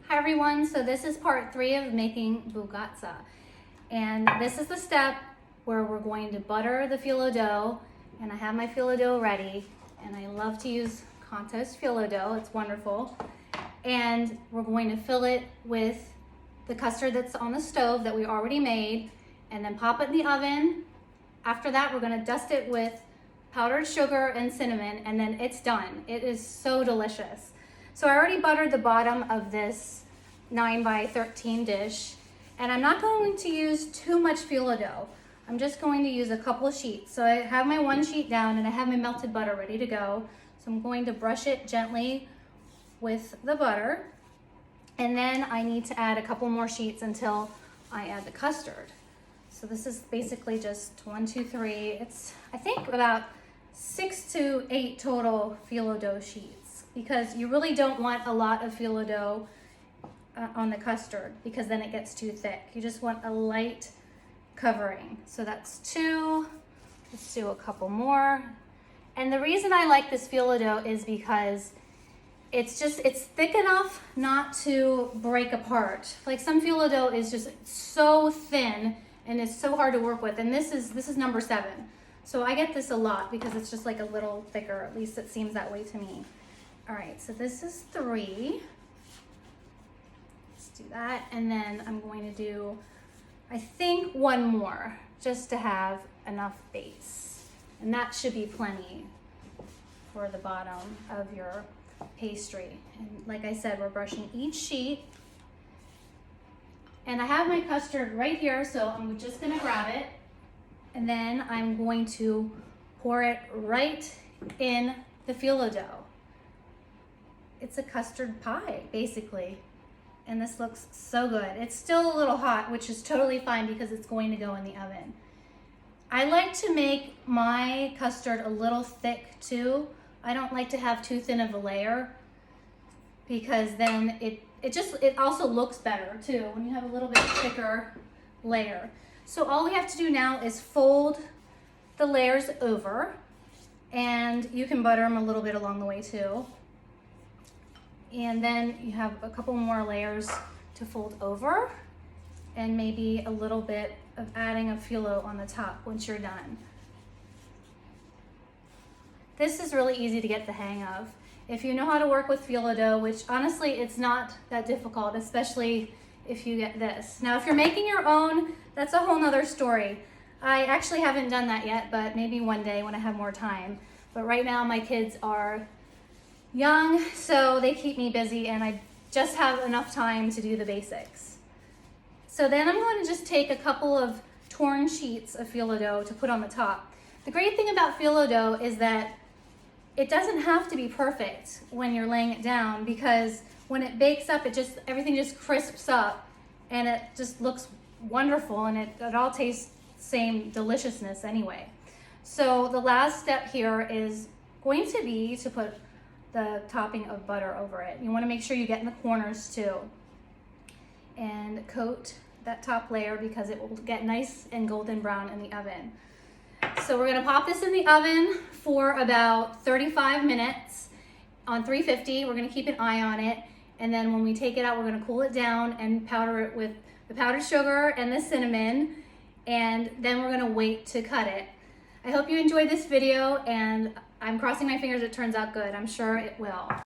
Hi everyone, so this is part 3 of making Bougatsa. And this is the step where we're going to butter the phyllo dough. And I have my phyllo dough ready. And I love to use Conto's phyllo dough, it's wonderful. And we're going to fill it with the custard that's on the stove that we already made. And then pop it in the oven. After that, we're gonna dust it with powdered sugar and cinnamon, and then it's done. It is so delicious. So I already buttered the bottom of this 9 by 13 dish, and I'm not going to use too much phyllo dough. I'm just going to use a couple of sheets. So I have my one sheet down and I have my melted butter ready to go. So I'm going to brush it gently with the butter, and then I need to add a couple more sheets until I add the custard. So this is basically just 1, 2, 3. It's, I think, about 6 to 8 total phyllo dough sheets, because you really don't want a lot of phyllo dough on the custard, because then it gets too thick. You just want a light covering. So that's 2. Let's do a couple more. And the reason I like this phyllo dough is because it's thick enough not to break apart. Like some phyllo dough is just so thin and it's so hard to work with. And this is number 7. So I get this a lot because it's just like a little thicker. At least it seems that way to me. All right, so this is 3. Let's do that. And then I'm going to do, I think, 1 more just to have enough base. And that should be plenty for the bottom of your pastry. And like I said, we're brushing each sheet. And I have my custard right here, so I'm just gonna grab it. And then I'm going to pour it right in the phyllo dough. It's a custard pie, basically. And this looks so good. It's still a little hot, which is totally fine because it's going to go in the oven. I like to make my custard a little thick too. I don't like to have too thin of a layer, because then it also looks better too when you have a little bit thicker layer. So all we have to do now is fold the layers over, and you can butter them a little bit along the way too. And then you have a couple more layers to fold over, and maybe a little bit of adding a phyllo on the top once you're done. This is really easy to get the hang of. If you know how to work with phyllo dough, which honestly it's not that difficult, especially if you get this. Now if you're making your own, that's a whole nother story. I actually haven't done that yet, but maybe one day when I have more time. But right now my kids are young, so they keep me busy and I just have enough time to do the basics. So then I'm going to just take a couple of torn sheets of phyllo dough to put on the top. The great thing about phyllo dough is that it doesn't have to be perfect when you're laying it down, because when it bakes up, everything just crisps up and it just looks wonderful, and it all tastes the same deliciousness anyway. So the last step here is going to be to put the topping of butter over it. You want to make sure you get in the corners too, and coat that top layer because it will get nice and golden brown in the oven. So we're gonna pop this in the oven for about 35 minutes on 350. We're gonna keep an eye on it. And then when we take it out, we're gonna cool it down and powder it with the powdered sugar and the cinnamon. And then we're gonna wait to cut it. I hope you enjoyed this video, and I'm crossing my fingers it turns out good. I'm sure it will.